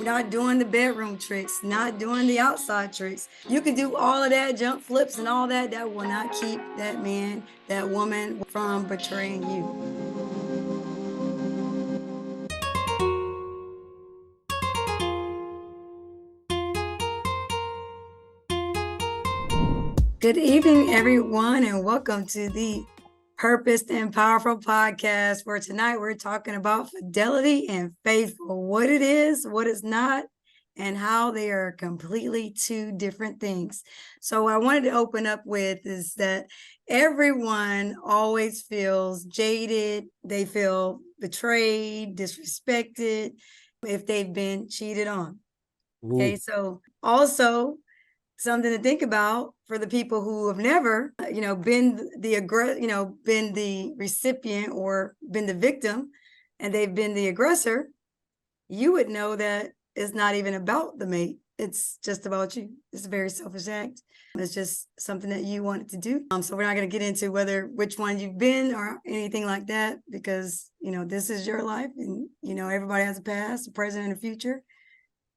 not doing the bedroom tricks, not doing the outside tricks. You can do all of that, jump flips and all that. That will not keep that man, that woman from betraying you. Good evening, everyone, and welcome to the Purposed and Powerful podcast, where tonight we're talking about fidelity and faith, what it is, what it's not, and how they are completely two different things. So what I wanted to open up with is that everyone always feels jaded. They feel betrayed, disrespected if they've been cheated on. Okay, so also something to think about for the people who have never, been the recipient or been the victim, and they've been the aggressor. You would know that it's not even about the mate. It's just about you. It's a very selfish act. It's just something that you wanted to do. So we're not going to get into which one you've been or anything like that, because, this is your life, and, everybody has a past, a present, and a future.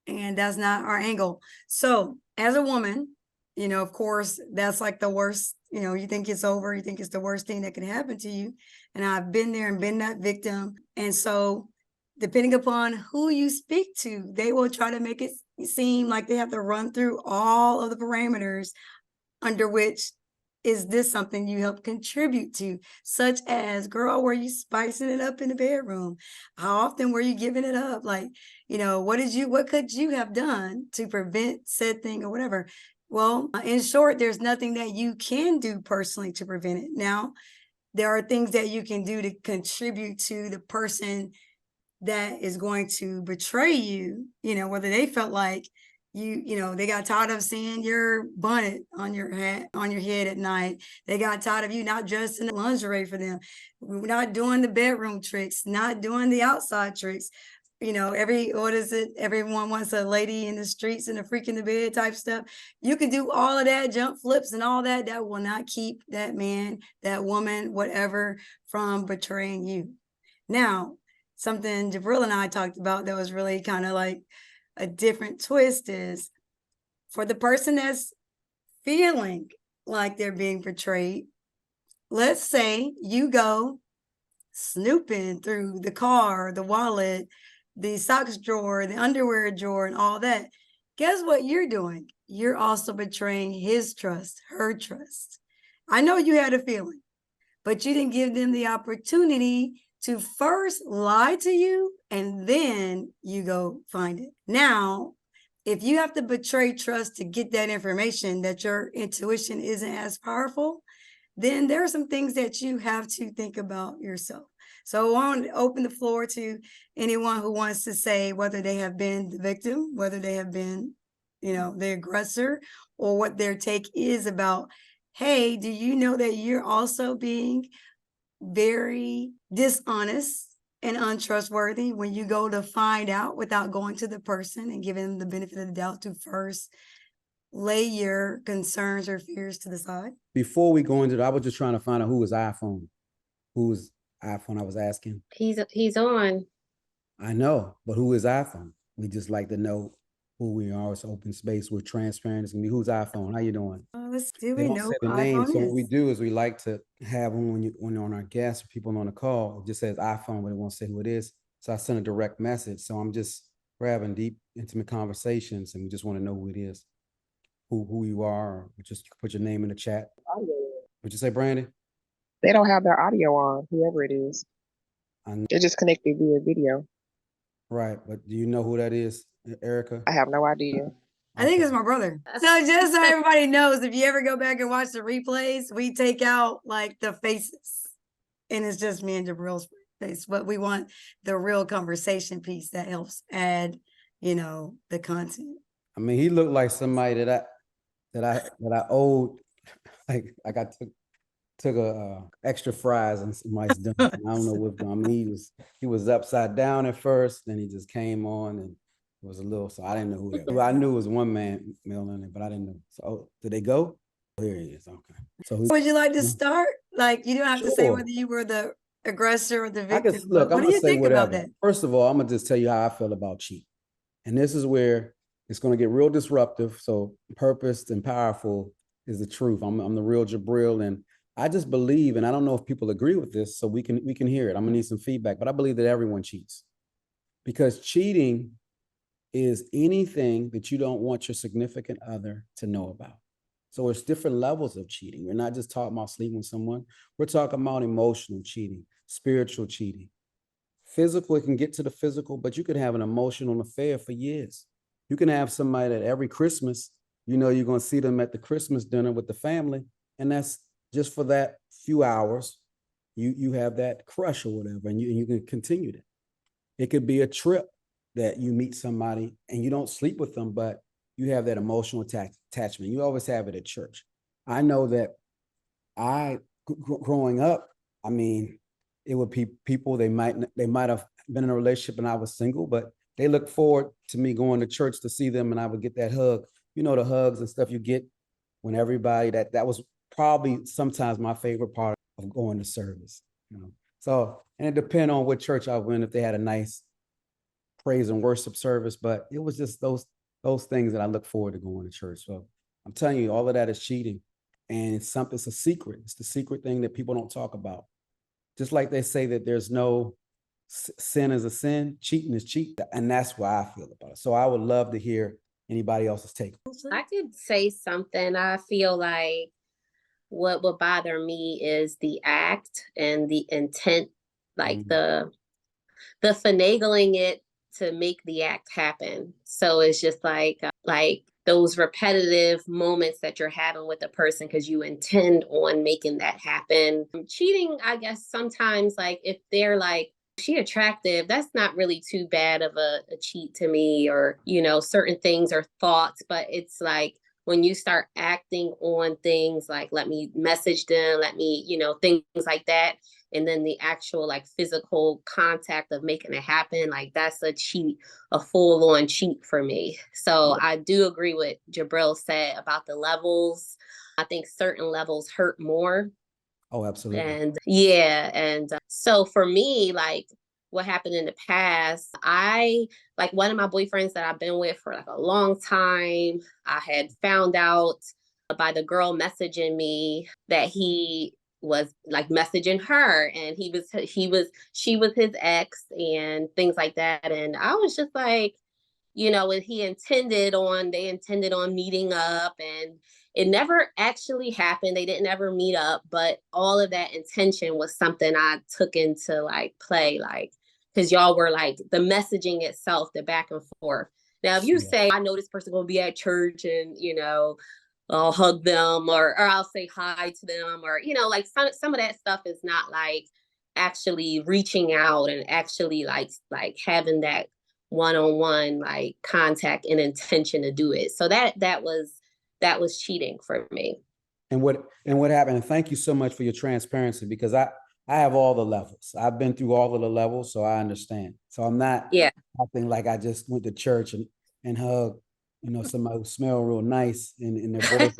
And that's not our angle. So as a woman, of course, that's like the worst, you think it's over, you think it's the worst thing that can happen to you. And I've been there and been that victim. And so depending upon who you speak to, they will try to make it seem like they have to run through all of the parameters under which is this something you help contribute to, such as, girl, were you spicing it up in the bedroom? How often were you giving it up? Like, what could you have done to prevent said thing or whatever? Well, in short, there's nothing that you can do personally to prevent it. Now, there are things that you can do to contribute to the person that is going to betray you, whether they felt like they got tired of seeing your bonnet on your head at night. They got tired of you not dressing in lingerie for them, not doing the bedroom tricks, not doing the outside tricks. Everyone wants a lady in the streets and a freak in the bed type stuff. You can do all of that, jump flips and all that. That will not keep that man, that woman, whatever, from betraying you. Now, something Jurbil and I talked about that was really kind of like a different twist is for the person that's feeling like they're being betrayed. Let's say you go snooping through the car, the wallet, the socks drawer, the underwear drawer, and all that. Guess what you're doing? You're also betraying his trust, her trust. I know you had a feeling, but you didn't give them the opportunity to first lie to you, and then you go find it. Now, if you have to betray trust to get that information, that your intuition isn't as powerful, then there are some things that you have to think about yourself. So I want to open the floor to anyone who wants to say whether they have been the victim, whether they have been, the aggressor, or what their take is about, hey, do you know that you're also being very dishonest and untrustworthy when you go to find out without going to the person and giving them the benefit of the doubt to first lay your concerns or fears to the side? Before we go into that, I was just trying to find out whose iPhone I was asking. He's on. I know, but who is iPhone? We just like to know who we are. It's open space. We're transparent. It's gonna be whose iPhone. How you doing? Let's do They we don't know say the who name. iPhone So is? what we do is we like to have when on our guests or people on the call, it just says iPhone, but it won't say who it is. So I send a direct message. So we're having deep, intimate conversations, and we just want to know who it is, who you are, or just put your name in the chat. What'd you say, Brandy? They don't have their audio on, whoever it is. They're just connected via video. Right, but do you know who that is, Erica? I have no idea. I think it's my brother. So just so everybody knows, if you ever go back and watch the replays, we take out like the faces, and it's just me and Jurbil's face. But we want the real conversation piece that helps add, the content. I mean, he looked like somebody that I owed. Like I took a extra fries and somebody's done. I don't know what's going on. I mean, he was upside down at first, then he just came on and it was a little, so I didn't know who that was. I knew it was one man male in it, but I didn't know. So did they go? Oh, here he is. Okay. So would you like to start? Like, you don't have to say whether you were the aggressor or the victim. Look, what do you think about that? First of all, I'm gonna just tell you how I feel about cheating. And this is where it's going to get real disruptive. So purposed and powerful is the truth. I'm the real Jurbil, and I just believe, and I don't know if people agree with this, so we can hear it. I'm gonna need some feedback, but I believe that everyone cheats, because cheating is anything that you don't want your significant other to know about. So it's different levels of cheating. We're not just talking about sleeping with someone. We're talking about emotional cheating, spiritual cheating. Physical, it can get to the physical, but you could have an emotional affair for years. You can have somebody that every Christmas, you know, you're going to see them at the Christmas dinner with the family, and that's just for that few hours. You have that crush or whatever, and you can continue that. It could be a trip that you meet somebody and you don't sleep with them, but you have that emotional attachment. You always have it at church. I know that growing up, I mean, it would be people, they might have been in a relationship and I was single, but they look forward to me going to church to see them, and I would get that hug. You know, the hugs and stuff you get when everybody, that was probably sometimes my favorite part of going to service, you know. So, and it depends on what church I went, if they had a nice praise and worship service, but it was just those things that I look forward to going to church. So I'm telling you, all of that is cheating, and it's a secret. It's the secret thing that people don't talk about. Just like they say that there's no sin is a sin, cheating is cheat. And that's why I feel about it. So I would love to hear anybody else's take. I could say something. I feel like what would bother me is the act and the intent, like the finagling it to make the act happen. So it's just like those repetitive moments that you're having with a person because you intend on making that happen. Cheating, I guess sometimes, like if they're like, she attractive, that's not really too bad of a cheat to me, or, you know, certain things or thoughts, but it's like when you start acting on things like, let me message them, let me, you know, things like that. And then the actual like physical contact of making it happen, like that's a cheat, a full on cheat for me. So I do agree with Jurbil said about the levels. I think certain levels hurt more. Oh, absolutely. And yeah. And so for me, like what happened in the past, like one of my boyfriends that I've been with for like a long time, I had found out by the girl messaging me that he was like messaging her, and she was his ex and things like that. And I was just like, you know, when they intended on meeting up, and it never actually happened. They didn't ever meet up, but all of that intention was something I took into like play, like, because y'all were like the messaging itself, the back and forth. Now, if you say, I know this person will be at church and, you know, I'll hug them, or I'll say hi to them, or, you know, like some of that stuff is not like actually reaching out and actually like having that one-on-one like contact and intention to do it. So that was cheating for me. And what happened? And thank you so much for your transparency, because I have all the levels. I've been through all of the levels, so I understand. So I'm not acting like I just went to church and hugged, you know, somebody who smelled real nice in their voice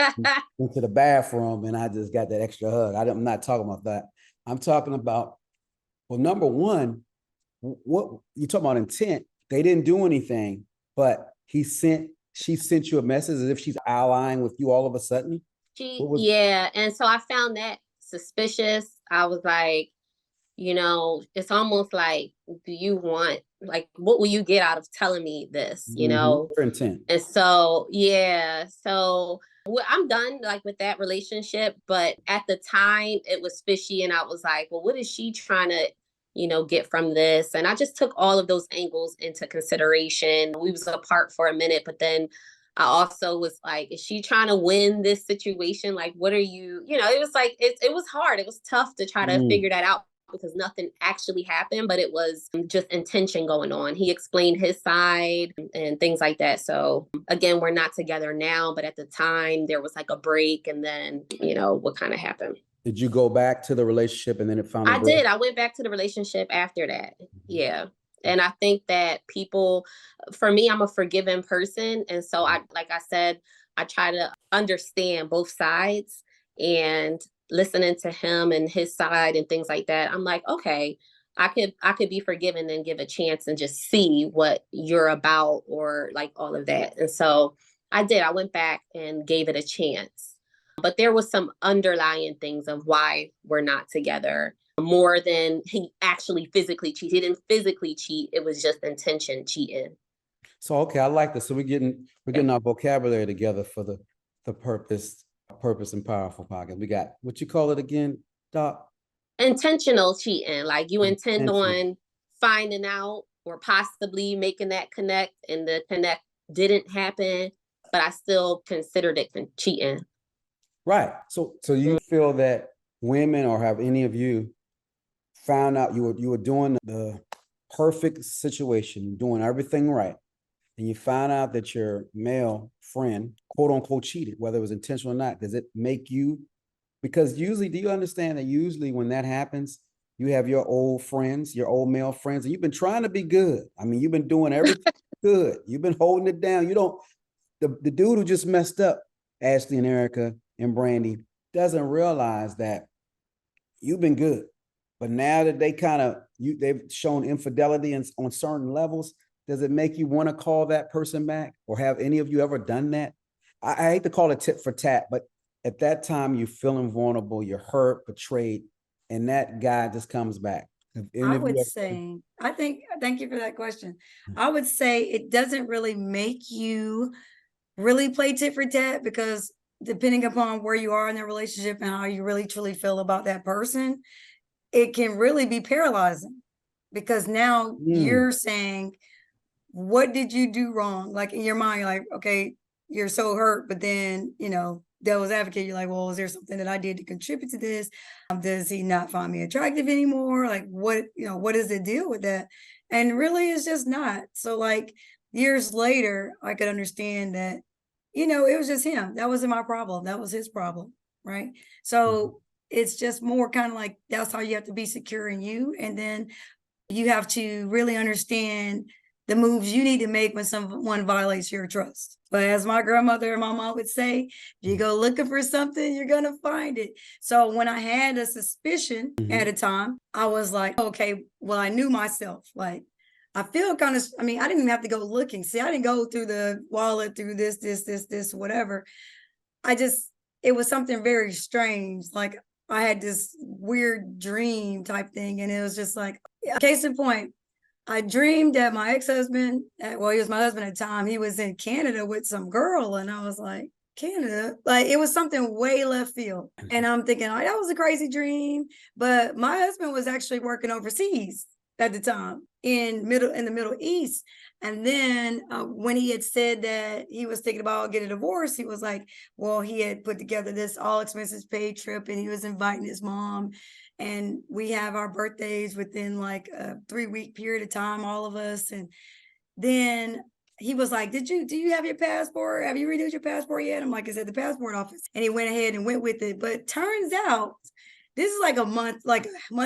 went to the bathroom and I just got that extra hug. I'm not talking about that. I'm talking about, well, number one, what you talking about intent. They didn't do anything, but she sent you a message as if she's allying with you all of a sudden. And so I found that suspicious. I was like, you know, it's almost like, do you want, like, what will you get out of telling me this, you know? Intent. And so, so I'm done like with that relationship. But at the time it was fishy, and I was like, well, what is she trying to, you know, get from this? And I just took all of those angles into consideration. We was apart for a minute, but then I also was like, is she trying to win this situation? Like, what are you, you know, it was like, it was hard. It was tough to try to figure that out, because nothing actually happened, but it was just intention going on. He explained his side and things like that. So again, we're not together now, but at the time there was like a break, and then, you know, what kind of happened. Did you go back to the relationship and then it finally broke? I did. I went back to the relationship after that. Yeah. And I think that people, for me, I'm a forgiving person. And so like I said, I try to understand both sides, and listening to him and his side and things like that. I'm like, okay, I could be forgiven and give a chance and just see what you're about, or like all of that. And so I did. I went back and gave it a chance. But there was some underlying things of why we're not together, more than he actually physically cheated. He didn't physically cheat. It was just intention cheating. So, okay, I like this. So we're getting our vocabulary together for the purpose and powerful podcast. We got, what you call it again, Doc? Intentional cheating. Like you intend on finding out or possibly making that connect, and the connect didn't happen, but I still considered it cheating. Right. So you feel that women, or have any of you found out you were doing the perfect situation, doing everything right, and you found out that your male friend, quote unquote, cheated, whether it was intentional or not? Does it make you, because usually, do you understand that usually when that happens, you have your old friends, your old male friends, and you've been trying to be good. I mean, you've been doing everything good. You've been holding it down. You don't, the dude who just messed up, Ashley and Erica and Brandy, doesn't realize that you've been good. But now that they've shown infidelity on certain levels, does it make you want to call that person back? Or have any of you ever done that? I hate to call it tit for tat, but at that time you're feeling vulnerable, you're hurt, betrayed, and that guy just comes back. I would say, thank you for that question. I would say it doesn't really make you really play tit for tat, because depending upon where you are in the relationship and how you really truly feel about that person, it can really be paralyzing, because now you're saying, what did you do wrong? Like in your mind, you're like, okay, you're so hurt, but then, devil's advocate, you're like, well, is there something that I did to contribute to this? Does he not find me attractive anymore? Like, what is the deal with that? And really, it's just not. So like years later, I could understand that, it was just him. That wasn't my problem. That was his problem. Right. So it's just more kind of like, that's how you have to be secure in you. And then you have to really understand the moves you need to make when someone violates your trust. But as my grandmother and my mom would say, if you go looking for something, you're going to find it. So when I had a suspicion at a time, I was like, okay, well, I knew myself. Like, I feel kind of, I didn't even have to go looking. See, I didn't go through the wallet, through this, whatever. It was something very strange. Like, I had this weird dream type thing. And it was just like, case in point, I dreamed that my ex-husband, he was my husband at the time, he was in Canada with some girl. And I was like, Canada? Like, it was something way left field. And I'm thinking, that was a crazy dream. But my husband was actually working overseas at the time in the Middle East. And then when he had said that he was thinking about getting a divorce, he was like, well, he had put together this all expenses paid trip, and he was inviting his mom. And we have our birthdays within like a 3-week period of time, all of us. And then he was like, do you have your passport? Have you renewed your passport yet? I'm like, it's at the passport office. And he went ahead and went with it. But turns out, this is like a month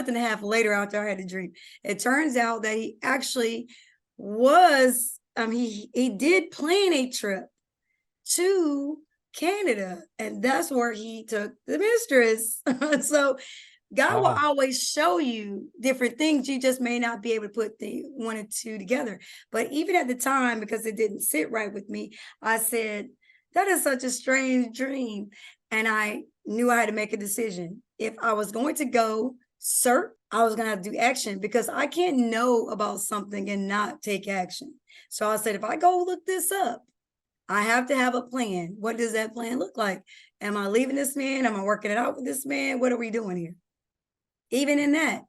and a half later after I had the dream. It turns out that he actually was, he did plan a trip to Canada, and that's where he took the mistress. So God will always show you different things. You just may not be able to put the 1 and 2 together. But even at the time, because it didn't sit right with me, I said, that is such a strange dream. And I knew I had to make a decision. If I was going to go search, I was going to have to do action, because I can't know about something and not take action. So I said, if I go look this up, I have to have a plan. What does that plan look like? Am I leaving this man? Am I working it out with this man? What are we doing here? Even in that.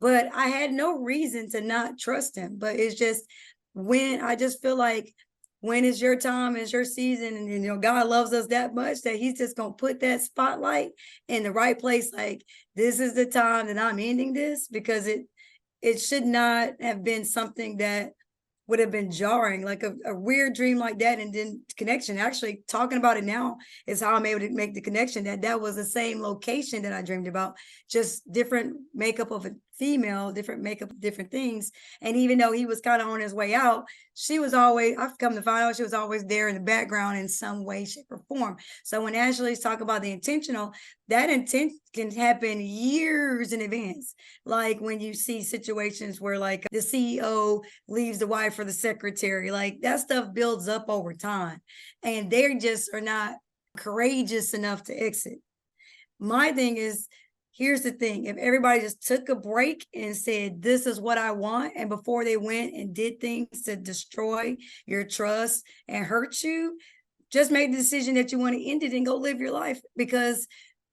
But I had no reason to not trust him. But it's just, when I just feel like, when it's your time, it's your season, and God loves us that much that he's just gonna put that spotlight in the right place. Like, this is the time that I'm ending this, because it should not have been something that would have been jarring, like a weird dream like that. And then connection, actually talking about it now is how I'm able to make the connection that was the same location that I dreamed about, just different makeup of a female, different makeup, different things. And even though he was kind of on his way out, she was always, I've come to find out, she was always there in the background in some way, shape, or form. So when Ashley's talk about the intentional, that intent can happen years in advance. Like when you see situations where like the CEO leaves the wife for the secretary, like that stuff builds up over time. And they just are not courageous enough to exit. My thing is, here's the thing. If everybody just took a break and said, this is what I want, and before they went and did things to destroy your trust and hurt you, just make the decision that you want to end it and go live your life. Because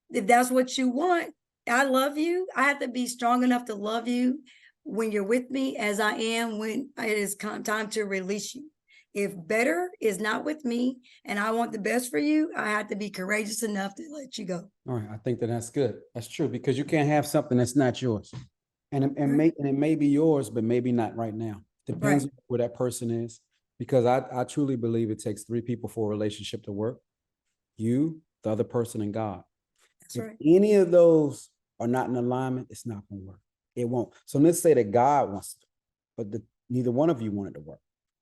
if that's what you want, I love you. I have to be strong enough to love you when you're with me as I am when it is time to release you. If better is not with me and I want the best for you, I have to be courageous enough to let you go. All right. I think that's good. That's true, because you can't have something that's not yours. And it may be yours, but maybe not right now. Depends on where that person is. Because I truly believe it takes 3 people for a relationship to work. You, the other person, and God. That's right. If any of those are not in alignment, it's not going to work. It won't. So let's say that God wants it, but neither one of you want it to work.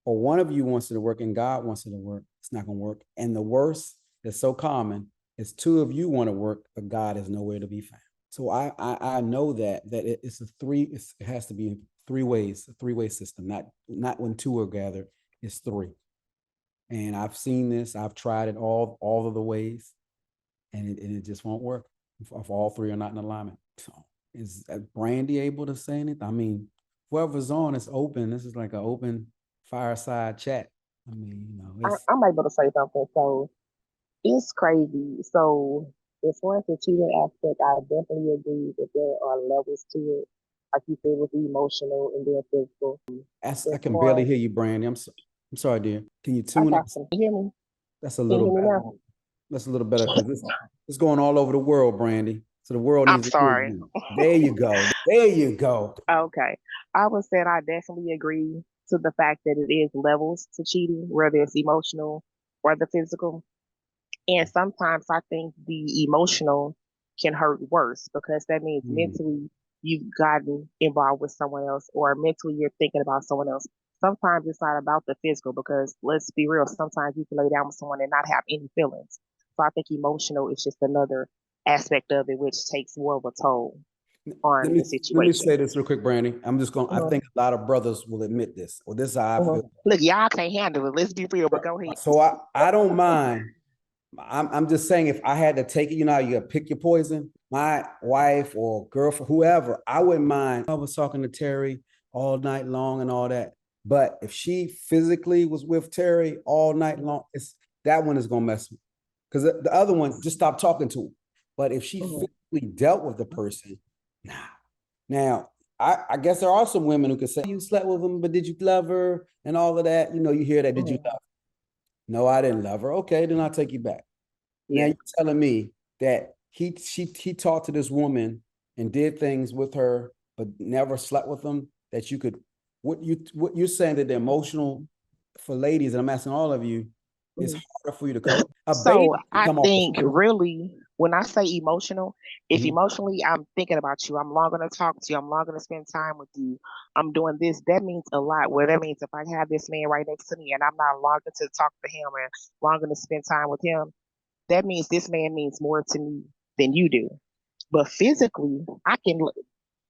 Or one of you wants it to work and God wants it to work. It's not going to work. And the worst that's so common is 2 of you want to work, but God is nowhere to be found. So I know that it has to be 3 ways, a 3-way system, not when 2 are gathered, it's 3. And I've seen this, I've tried it all of the ways, and it just won't work if all 3 are not in alignment. So is Brandy able to say anything? I mean, whoever's on, it's open. This is like an open fireside chat. I mean, I'm able to say something. So it's crazy. So as far as the cheating aspect, I definitely agree that there are levels to it. Like you said, with the emotional and then physical. I can barely hear you, Brandy. I'm sorry, dear. Can you tune up? Can you hear me? That's a little better. That's a little better, because it's going all over the world, Brandy. So the world needs to hear you. There you go. There you go. Okay. I would say I definitely agree to the fact that it is levels to cheating, whether it's emotional or the physical. And sometimes I think the emotional can hurt worse, because that means mentally you've gotten involved with someone else, or mentally you're thinking about someone else. Sometimes it's not about the physical, because let's be real, sometimes you can lay down with someone and not have any feelings. So I think emotional is just another aspect of it, which takes more of a toll on the situation. Let me say this real quick, Brandy. I'm just going, I think a lot of brothers will admit this, or this is how I feel. Look, y'all can't handle it. Let's be real, but go ahead. So I don't mind. I'm just saying, if I had to take it, you got to pick your poison. My wife or girlfriend, whoever, I wouldn't mind. I was talking to Terry all night long and all that. But if she physically was with Terry all night long, that one is going to mess me. Because the other one, just stop talking to him. But if she physically dealt with the person, nah. Now, I guess there are some women who could say, you slept with him, but did you love her? And all of that. You hear that. Did you love her? No, I didn't love her. Okay, then I'll take you back. Yeah. Now you're telling me that he talked to this woman and did things with her, but never slept with them. That you could, what you're saying, that the emotional, for ladies, and I'm asking all of you, is harder for you to cope. So I think really, when I say emotional, if emotionally I'm thinking about you, I'm longer to talk to you, I'm longer to spend time with you, I'm doing this, that means a lot. Well, that means if I have this man right next to me and I'm not longer to talk to him and longer to spend time with him, that means this man means more to me than you do. But physically, I can,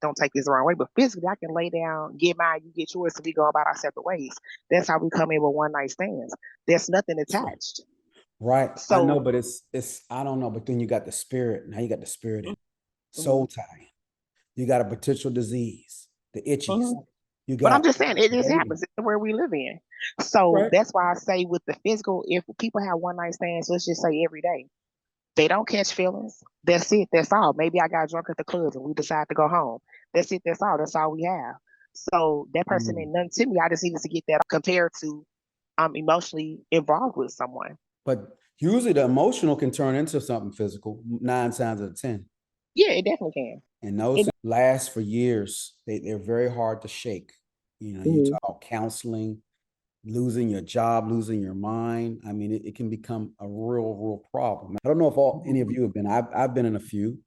don't take this the wrong way, but physically I can lay down, get mine, you get yours, so we go about our separate ways. That's how we come in with one night stands. There's nothing attached. Right. So, I know, but it's I don't know, but then you got the spirit. Now you got the spirit in soul tie. You got a potential disease, the itchies. But I'm just saying, it just happens. It's where we live in. So that's why I say with the physical, if people have one night stands, let's just say every day, they don't catch feelings. That's it. That's all. Maybe I got drunk at the club and we decide to go home. That's it. That's all. That's all we have. So that person ain't nothing to me. I just needed to get that compared to I'm emotionally involved with someone. But usually the emotional can turn into something physical 9 times out of 10. Yeah, it definitely can. And those last for years. They're very hard to shake. You talk about counseling, losing your job, losing your mind. I mean, it can become a real problem. I don't know if any of you have been. I've been in a few,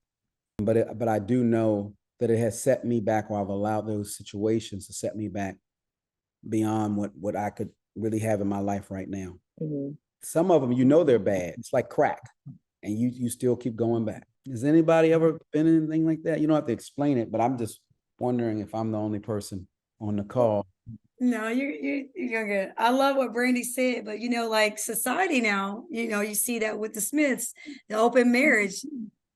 but I do know that it has set me back, or I've allowed those situations to set me back beyond what I could really have in my life right now. Mm-hmm. Some of them, you know, they're bad. It's like crack, and you still keep going back. Has anybody ever been in anything like that? You don't have to explain it, but I'm just wondering if I'm the only person on the call. No, you're good. I love what Brandy said, but you know, like society now, you know, you see that with the Smiths, the open marriage.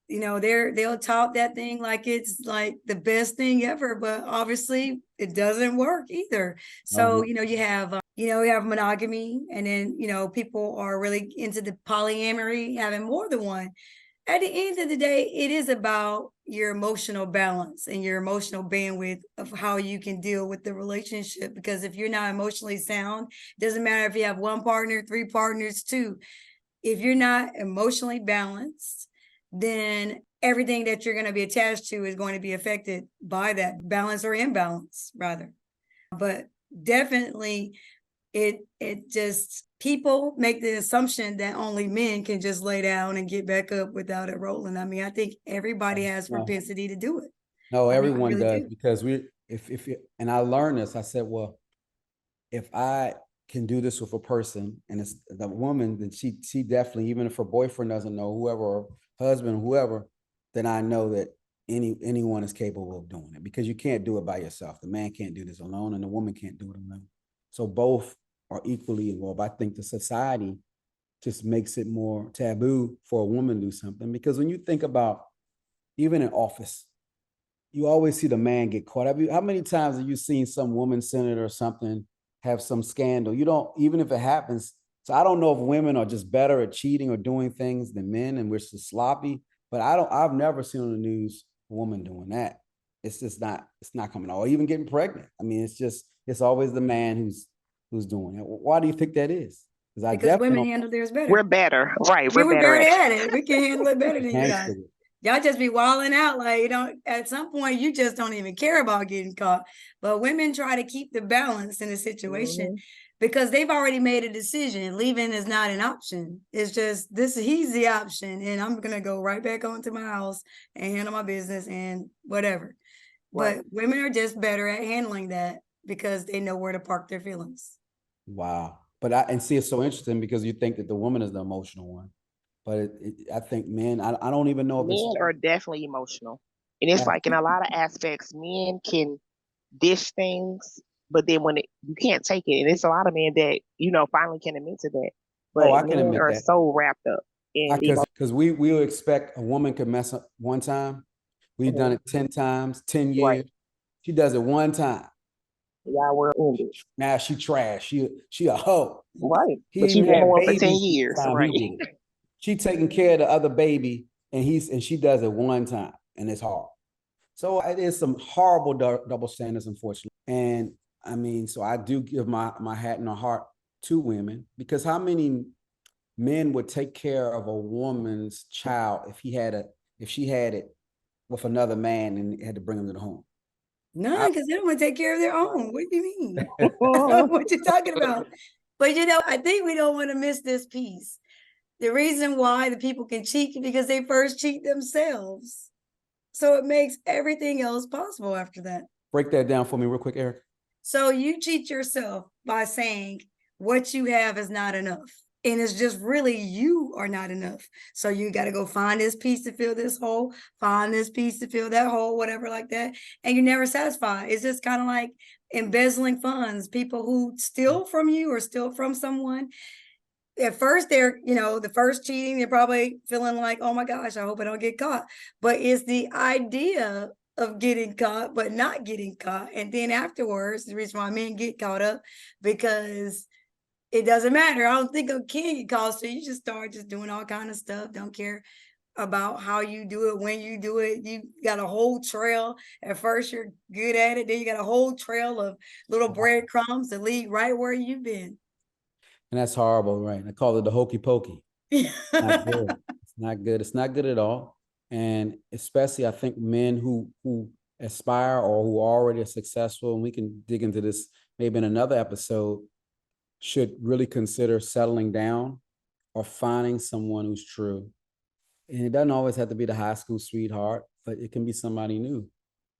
You know, they'll talk that thing like it's like the best thing ever, but obviously it doesn't work either. So, you know, you have monogamy, and then, you know, people are really into the polyamory, having more than one. At the end of the day, it is about your emotional balance and your emotional bandwidth of how you can deal with the relationship. Because if you're not emotionally sound, doesn't matter if you have one partner, three partners, two. If you're not emotionally balanced, then everything that you're going to be attached to is going to be affected by that balance or imbalance, rather. But definitely, it just, people make the assumption that only men can just lay down and get back up without it rolling. I mean, I think everybody has propensity to do it. No, everyone really does, do. because if and I learned this, I said, well, if I can do this with a person and it's the woman, then she definitely, even if her boyfriend doesn't know, whoever, or husband, whoever, then I know that anyone is capable of doing it, because you can't do it by yourself. The man can't do this alone, and the woman can't do it alone. So both are equally involved. I think the society just makes it more taboo for a woman to do something, because when you think about, even in office, you always see the man get caught. How many times have you seen some woman senator or something have some scandal? You don't, even if it happens. So I don't know if women are just better at cheating or doing things than men, and we're just sloppy. But I've never seen on the news a woman doing that. It's just not, it's not coming out, or even getting pregnant. I mean, it's always the man who's doing it. Why do you think that is? Because women handle theirs better. We're better, right? We're better at at it. We can handle it better than you guys. Y'all just be wilding out, like, you know, at some point you just don't even care about getting caught. But women try to keep the balance in the situation, because they've already made a decision. Leaving is not an option. It's just he's the option, and I'm gonna go right back onto my house and handle my business and whatever. Right. But women are just better at handling that because they know where to park their feelings. Wow. But I see, it's so interesting, because you think that the woman is the emotional one. But I think men, I don't even know if men are definitely emotional. And it's like, in a lot of aspects, men can dish things, but then when you can't take it. And it's a lot of men that, you know, finally can admit to that. But I can admit are that. so wrapped up in because we'll expect a woman could mess up one time. We've done it 10 times, 10 years. Right. She does it one time. Y'all were ended. Now she trash. She a hoe. Right. But she been on for 10 years. Right. She taking care of the other baby, and she does it one time, and it's hard. So it is some horrible double standards, unfortunately. And I mean, so I do give my hat and my heart to women, because how many men would take care of a woman's child if she had it with another man and had to bring him to the home? None, because they don't want to take care of their own. What do you mean? What you talking about? But you know, I think we don't want to miss this piece. The reason why the people can cheat is because they first cheat themselves. So it makes everything else possible after that. Break that down for me real quick, Eric. So you cheat yourself by saying what you have is not enough. And it's just really, you are not enough. So you got to go find this piece to fill this hole, find this piece to fill that hole, whatever like that. And you're never satisfied. It's just kind of like embezzling funds. People who steal from you or steal from someone, at first they're, you know, the first cheating, they're probably feeling like, oh my gosh, I hope I don't get caught. But it's the idea of getting caught, but not getting caught. And then afterwards, the reason why men get caught up, because it doesn't matter. I don't think a kid get caught. So you just start just doing all kind of stuff. Don't care about how you do it, when you do it. You got a whole trail. At first you're good at it. Then you got a whole trail of little breadcrumbs that lead right where you've been. And that's horrible, right? I call it the hokey pokey. It's not good. It's not good. It's not good at all. And especially, I think men who aspire or who already are successful, and we can dig into this maybe in another episode, should really consider settling down or finding someone who's true. And it doesn't always have to be the high school sweetheart, but it can be somebody new.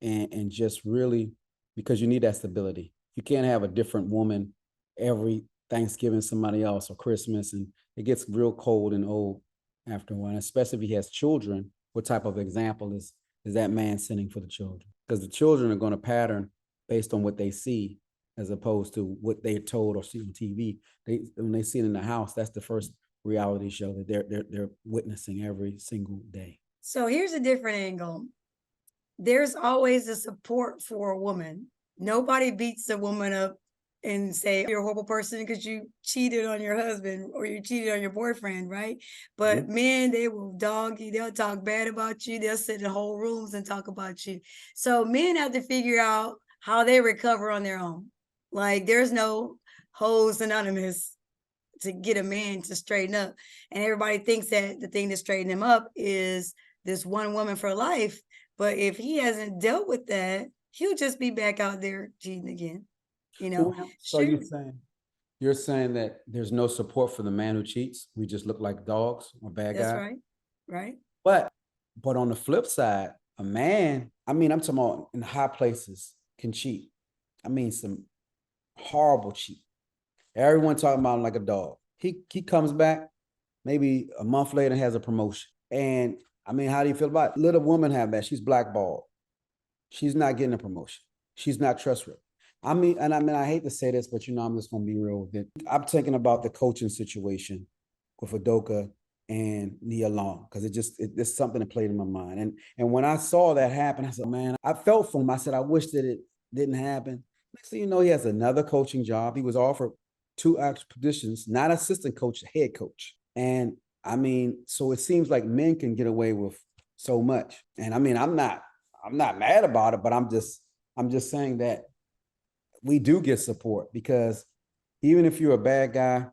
and just really, because you need that stability. You can't have a different woman every Thanksgiving, somebody else, or Christmas, and it gets real cold and old after a while, especially if he has children. What type of example is that man setting for the children? Because the children are going to pattern based on what they see, as opposed to what they're told or see on TV. When they see it in the house, that's the first reality show that they're witnessing every single day. So here's a different angle. There's always a support for a woman. Nobody beats a woman up and say you're a horrible person because you cheated on your husband or you cheated on your boyfriend, right? But men, they will dog you. They'll talk bad about you. They'll sit in whole rooms and talk about you. So men have to figure out how they recover on their own. Like there's no hoes anonymous to get a man to straighten up. And everybody thinks that the thing to straighten him up is this one woman for life. But if he hasn't dealt with that, he'll just be back out there cheating again. You know. So you're saying that there's no support for the man who cheats. We just look like dogs or bad guys. That's right. Right. But on the flip side, a man, I mean, I'm talking about in high places can cheat. I mean, some horrible cheat. Everyone talking about him like a dog. He comes back maybe a month later and has a promotion. And I mean, how do you feel about it? Let a woman have that. She's blackballed. She's not getting a promotion. She's not trustworthy. I mean, I hate to say this, but I'm just going to be real with it. I'm thinking about the coaching situation with Adoka and Nia Long, because it's something that played in my mind. And when I saw that happen, I said, man, I felt for him. I said, I wish that it didn't happen. Next thing you know, he has another coaching job. He was offered 2 actual positions, not assistant coach, head coach. And I mean, so it seems like men can get away with so much. And I mean, I'm not mad about it, but I'm just saying that we do get support, because even if you're a bad guy,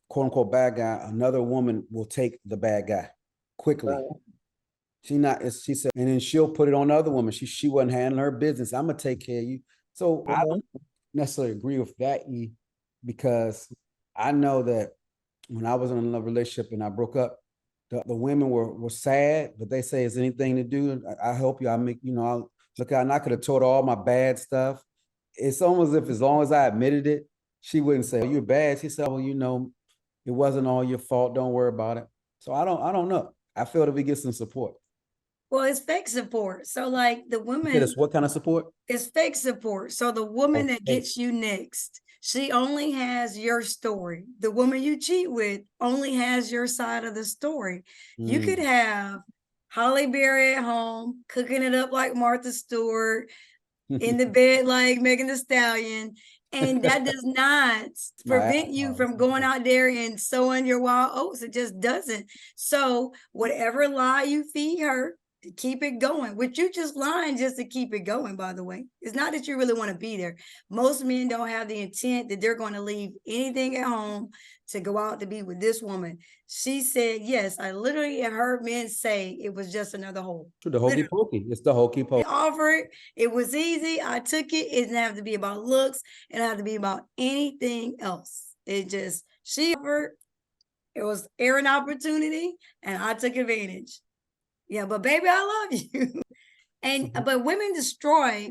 quote unquote bad guy, another woman will take the bad guy quickly. Right. She said, and then she'll put it on the other woman. She wasn't handling her business. I'm gonna take care of you. So I don't necessarily agree with that, because I know that when I was in another relationship and I broke up, the women were sad, but they say, is anything to do? I help you. I make, I'll look out. And I could have told her all my bad stuff. It's almost as if as long as I admitted it, she wouldn't say, oh, you're bad. She said, well, it wasn't all your fault. Don't worry about it. So I don't know. I feel that we get some support. Well, it's fake support. So like the woman. It's what kind of support? It's fake support. So the woman that gets you next, she only has your story. The woman you cheat with only has your side of the story. You could have Holly Berry at home, cooking it up like Martha Stewart, in the bed like Megan Thee Stallion. And that does not prevent you from going out there and sowing your wild oats. It just doesn't. So whatever lie you feed her, keep it going, which you just lying just to keep it going, by the way. It's not that you really want to be there. Most men don't have the intent that they're going to leave anything at home to go out to be with this woman. She said, yes, I literally have heard men say it was just another hole. The hokey pokey. It's the hokey pokey. Offered. It was easy. I took it. It didn't have to be about looks. It didn't have to be about anything else. She offered. It was an opportunity, and I took advantage. Yeah, but baby, I love you. But women destroy.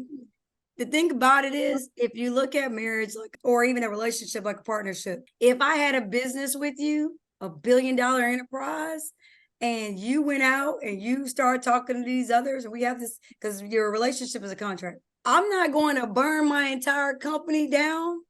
The thing about it is, if you look at marriage, or even a relationship like a partnership, if I had a business with you, $1 billion enterprise, and you went out and you start talking to these others, and we have this, because your relationship is a contract. I'm not going to burn my entire company down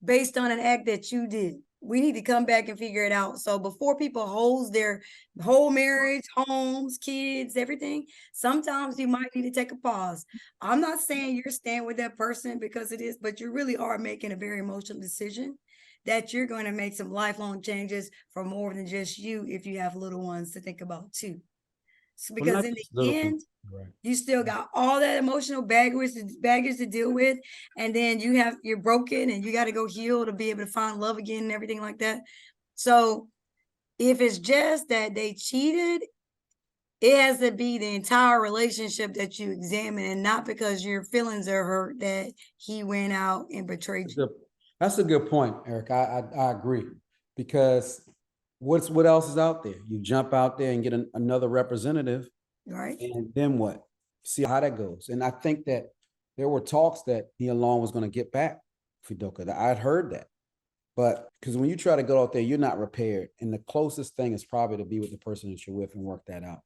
based on an act that you did. We need to come back and figure it out. So before people hold their whole marriage, homes, kids, everything, sometimes you might need to take a pause. I'm not saying you're staying with that person because it is, but you really are making a very emotional decision that you're going to make some lifelong changes for more than just you if you have little ones to think about too. So because in the end, you still got all that emotional baggage to deal with, and then you're broken and you got to go heal to be able to find love again and everything like that. So if it's just that they cheated, it has to be the entire relationship that you examine, and not because your feelings are hurt that he went out and betrayed you. That's a good point, Eric. I agree, because what else is out there? You jump out there and get another representative, right? And then what? see how that goes. And I think that there were talks that Nia Long was going to get back Fidoka. I'd heard that. But because when you try to go out there, you're not prepared. And the closest thing is probably to be with the person that you're with and work that out.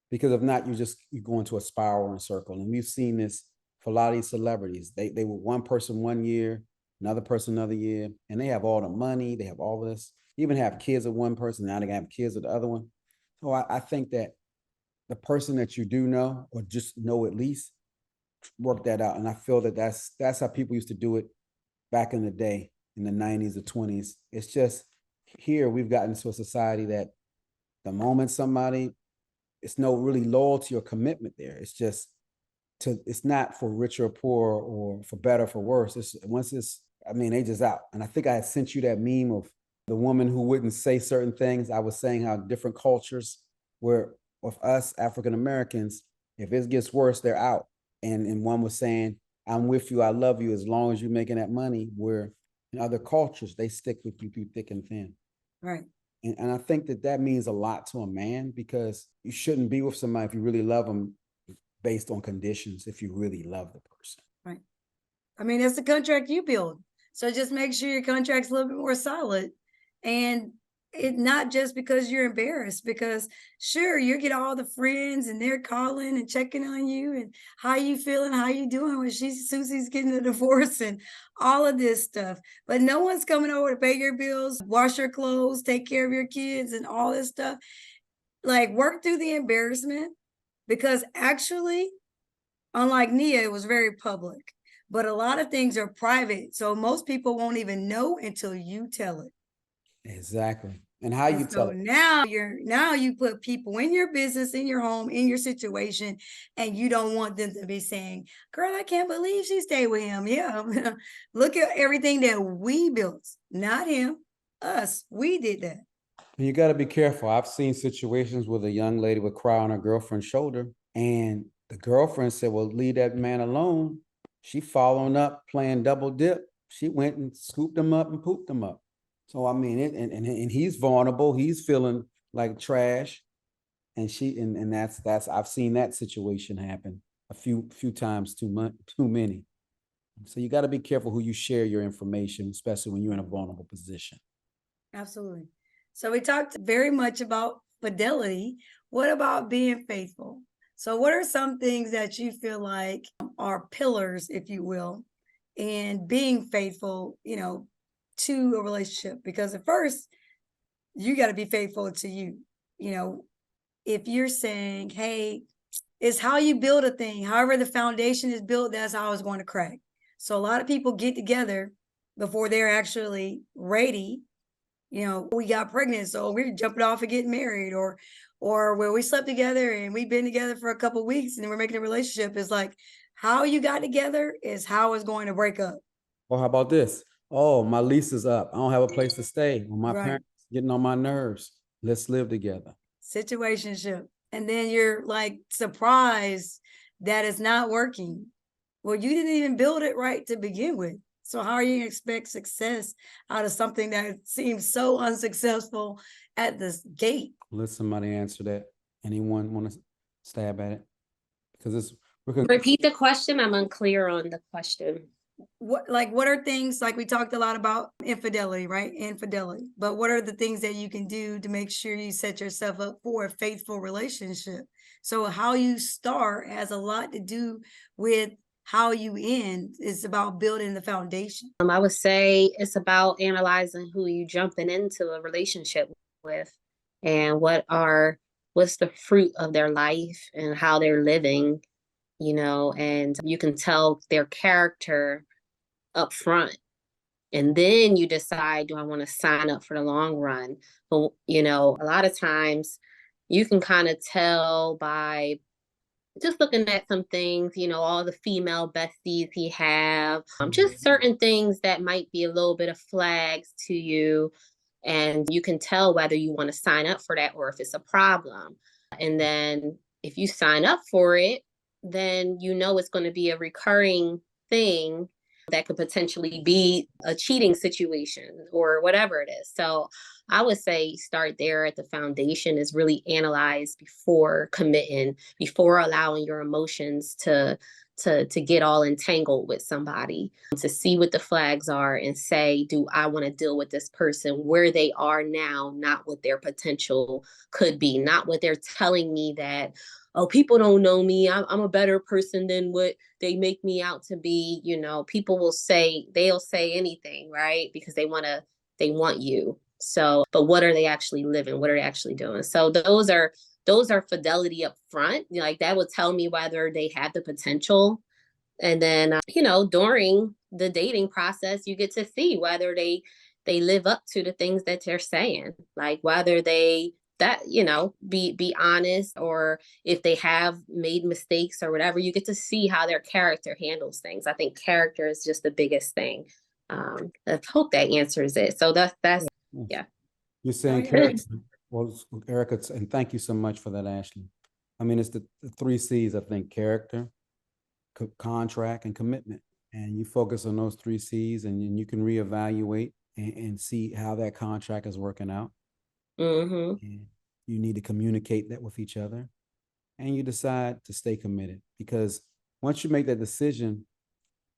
Because if not, you go into a spiral and circle. And we've seen this for a lot of these celebrities. They were one person one year, another person another year, and they have all the money, they have all of this. Even have kids with one person, now they have kids with the other one. So I think that the person that you do know, or just know at least, work that out. And I feel that that's how people used to do it back in the day, in the 90s or 20s. It's just here we've gotten to a society that the moment somebody, it's no really loyalty or commitment there. It's just it's not for rich or poor or for better or for worse. They just out. And I think I had sent you that meme of the woman who wouldn't say certain things. I was saying how different cultures where with us African Americans, if it gets worse, they're out. And one was saying, I'm with you, I love you, as long as you're making that money, where in other cultures, they stick with you through thick and thin. Right. And I think that means a lot to a man, because you shouldn't be with somebody if you really love them based on conditions, if you really love the person. Right. I mean, that's the contract you build. So just make sure your contract's a little bit more solid. And it not just because you're embarrassed, because sure, you get all the friends and they're calling and checking on you and how you feeling, how you doing when Susie's getting a divorce and all of this stuff. But no one's coming over to pay your bills, wash your clothes, take care of your kids and all this stuff. Like, work through the embarrassment, because actually, unlike Nia, it was very public. But a lot of things are private. So most people won't even know until you tell it. Exactly. And how you tell it. Now you put people in your business, in your home, in your situation, and you don't want them to be saying, girl, I can't believe she stayed with him. Yeah. Look at everything that we built, not him, us. We did that. And you got to be careful. I've seen situations where the young lady would cry on her girlfriend's shoulder, and the girlfriend said, well, leave that man alone. She following up, playing double dip. She went and scooped him up and pooped him up. So I mean, and he's vulnerable. He's feeling like trash, and that's I've seen that situation happen a few times, too many. So you got to be careful who you share your information, especially when you're in a vulnerable position. Absolutely. So we talked very much about fidelity. What about being faithful? So what are some things that you feel like are pillars, if you will, in being faithful, to a relationship? Because at first, you got to be faithful to you. If you're saying, hey, it's how you build a thing. However the foundation is built, that's how it's going to crack. So a lot of people get together before they're actually ready. We got pregnant, so we're jumping off and getting married, or where we slept together and we've been together for a couple of weeks and then we're making a relationship. Is like, how you got together is how it's going to break up. Well, how about this? Oh, my lease is up. I don't have a place to stay. Well, my parents getting on my nerves. Let's live together. Situationship. And then you're like surprised that it's not working. Well, you didn't even build it right to begin with. So how are you going to expect success out of something that seems so unsuccessful at this gate? Let somebody answer that. Anyone want to stab at it? Because repeat the question. I'm unclear on the question. What are things, like we talked a lot about infidelity, right? Infidelity. But what are the things that you can do to make sure you set yourself up for a faithful relationship? So how you start has a lot to do with how you end. It's about building the foundation. I would say it's about analyzing who you jumping into a relationship with, and what's the fruit of their life and how they're living, and you can tell their character up front. And then you decide, do I want to sign up for the long run? But, a lot of times you can kind of tell by just looking at some things, all the female besties he have, just certain things that might be a little bit of flags to you. And you can tell whether you want to sign up for that or if it's a problem. And then if you sign up for it, then it's going to be a recurring thing. that could potentially be a cheating situation or whatever it is. So I would say start there at the foundation, is really analyze before committing, before allowing your emotions to get all entangled with somebody, to see what the flags are and say, do I want to deal with this person where they are now, not what their potential could be, not what they're telling me that, oh, people don't know me, I'm a better person than what they make me out to be. You know, people will say, they'll say anything, right? Because they want you. So, but what are they actually living? What are they actually doing? So those are fidelity up front. Like that would tell me whether they had the potential. And then, during the dating process, you get to see whether they live up to the things that they're saying, like whether be honest, or if they have made mistakes or whatever. You get to see how their character handles things. I think character is just the biggest thing. I hope that answers it. So that's yeah. You're saying character. Well, Erica, and thank you so much for that, Ashley. I mean, it's the 3 C's, I think: character, contract, and commitment. And you focus on those 3 C's, and then you can reevaluate and see how that contract is working out. Mm-hmm. And you need to communicate that with each other, and you decide to stay committed. Because once you make that decision,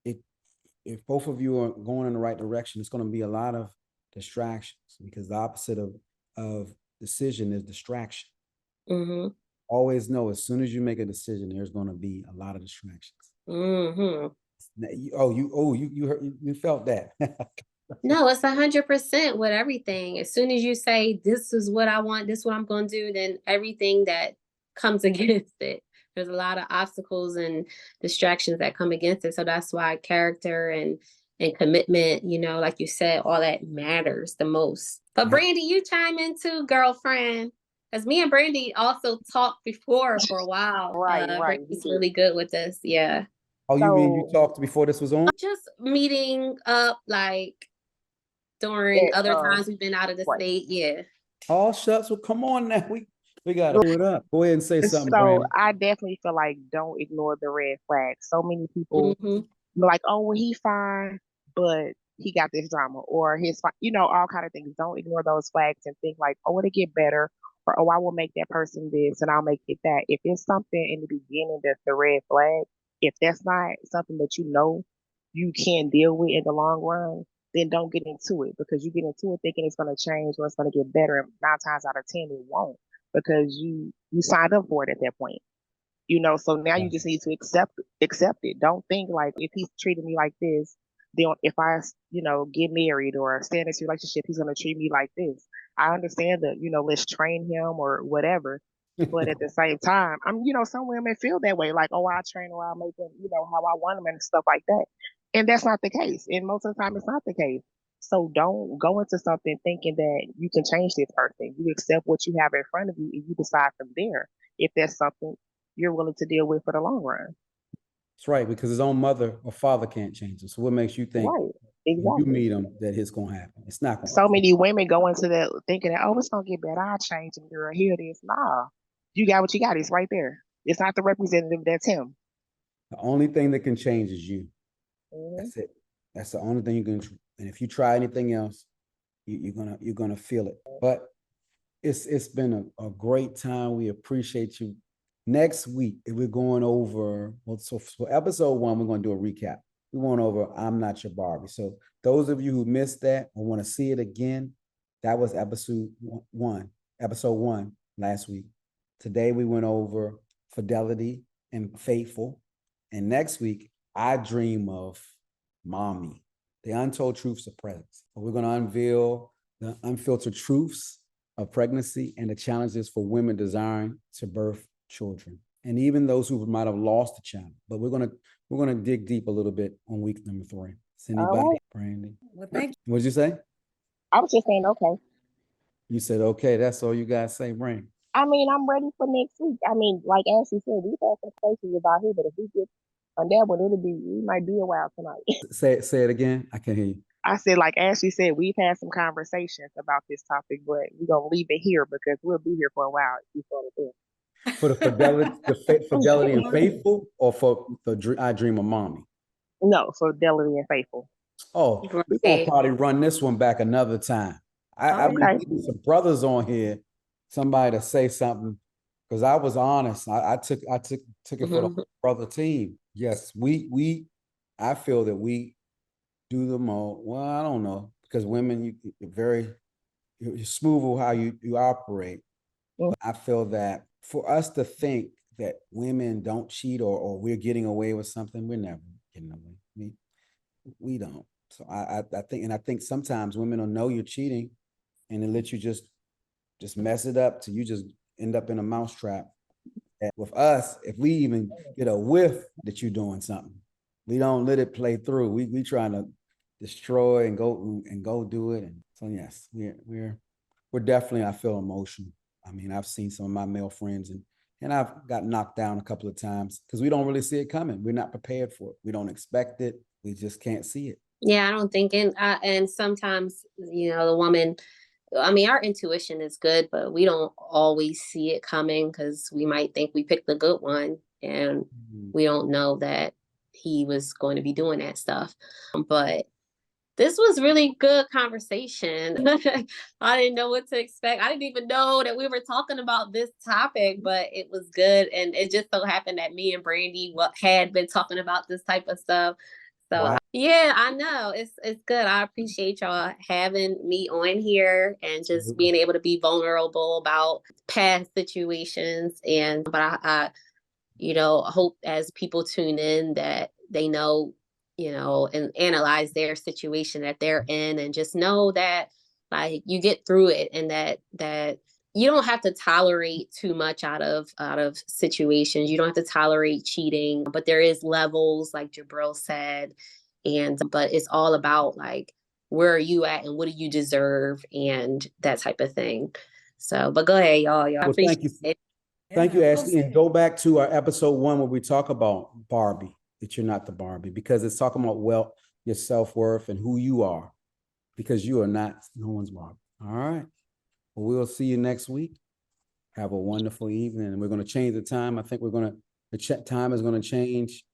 if both of you are going in the right direction, it's going to be a lot of distractions, because the opposite of decision is distraction. Mm-hmm. Always know, as soon as you make a decision, there's going to be a lot of distractions. Mm-hmm. You felt that. No, it's 100% with everything. As soon as you say, this is what I want, this is what I'm going to do, then everything that comes against it, there's a lot of obstacles and distractions that come against it. So that's why character and commitment, like you said, all that matters the most. But Brandy, you chime in too, girlfriend. Because me and Brandy also talked before for a while. Right. Brandy's really good with this. Yeah. Oh, you mean you talked before this was on? Just meeting up, like, during other times we've been out of the state. Yeah. Oh, shucks. Well, come on now. We got to do it up. Go ahead and say something, So Brandy. I definitely feel like don't ignore the red flags. So many people like, oh, well, he fine, but he got this drama, or his, all kind of things. Don't ignore those flags and think like, oh, it'll get better, or oh, I will make that person this and I'll make it that. If it's something in the beginning that's the red flag, if that's not something that you can deal with in the long run, then don't get into it, because you get into it thinking it's going to change or it's going to get better, and 9 times out of 10 it won't, because you signed up for it at that point. So now you just need to accept it. Don't think like, if he's treating me like this, then if I, get married or stay in this relationship, he's going to treat me like this. I understand that, let's train him or whatever. But at the same time, some women feel that way, like, oh, I train or I'll make them, how I want them and stuff like that. And that's not the case. And most of the time, it's not the case. So don't go into something thinking that you can change this person. You accept what you have in front of you, and you decide from there if that's something you're willing to deal with for the long run. That's right, because his own mother or father can't change him. So what makes you think exactly. when you meet him that it's going to happen? It's not going to happen. So many women go into that thinking that, oh, it's going to get better, I'll change him, girl, here it is. Nah, you got what you got. It's right there. It's not the representative, that's him. The only thing that can change is you. That's it. That's the only thing you can. And if you try anything else, you're gonna feel it. But it's been a great time. We appreciate you. Next week, we're going over. Well, so for episode 1, we're going to do a recap. We went over I'm Not Your Barbie. So those of you who missed that or want to see it again, that was episode 1 last week. Today we went over Fidelity and Faithful. And next week, I Dream of Mommy, the untold truths of presence. We're going to unveil the unfiltered truths of pregnancy and the challenges for women desiring to birth children, and even those who might have lost a child. But we're gonna dig deep a little bit on week number 3. Is anybody, Brandy? Well, thank you. What did you say? I was just saying, okay. You said okay. That's all you guys say, Brandy. I mean, I'm ready for next week. I mean, like Ashley said, we've had some places about here, but if we get on that one, we might be a while tonight. Say it again. I can't hear you. I said, like Ashley said, we've had some conversations about this topic, but we're gonna leave it here because we'll be here for a while before the thing. For the Fidelity and Faithful, or for the I Dream of Mommy? No, Fidelity and Faithful. Oh, we're gonna Right. probably run this one back another time. I Okay. we needed some brothers on here, somebody to say something, because I was honest. I took it for the Mhm. whole brother team. Yes, I feel that we do the most. Well, I don't know, because women, you're smooth with how you operate. Mm. But I feel that for us to think that women don't cheat or we're getting away with something, we're never getting away. We don't. So I think sometimes women will know you're cheating and they let you just mess it up till you just end up in a mousetrap. And with us, if we even get a whiff that you're doing something, we don't let it play through. We trying to destroy and go do it. And so yes, we're definitely, I feel, emotional. I mean, I've seen some of my male friends and I've got knocked down a couple of times because we don't really see it coming. We're not prepared for it. We don't expect it. We just can't see it. Yeah, I don't think, and sometimes, the woman, I mean, our intuition is good, but we don't always see it coming because we might think we picked the good one and we don't know that he was going to be doing that stuff. But this was really good conversation. I didn't know what to expect. I didn't even know that we were talking about this topic, but it was good. And it just so happened that me and Brandy had been talking about this type of stuff. So Wow. yeah, I know it's good. I appreciate y'all having me on here and just being able to be vulnerable about past situations. But I hope as people tune in that they know, and analyze their situation that they're in and just know that like you get through it and that you don't have to tolerate too much out of situations. You don't have to tolerate cheating, but there is levels, like Jurbil said, but it's all about like where are you at and what do you deserve and that type of thing. So, but go ahead, y'all. I Well, appreciate thank you. it. Thank you, Ashley. And go back to our episode 1 where we talk about Barbie, that you're not the Barbie, because it's talking about your self-worth and who you are, because you are not no one's Barbie. All right. Well, we'll see you next week. Have a wonderful evening. And we're going to change the time. I think the time is going to change.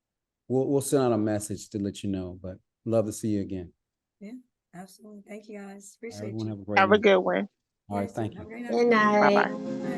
We'll send out a message to let you know, but love to see you again. Yeah, absolutely. Thank you guys. Appreciate Everyone you. have a great Have a night. good one. All right. Thank you. Have a great night. Good Bye night. bye.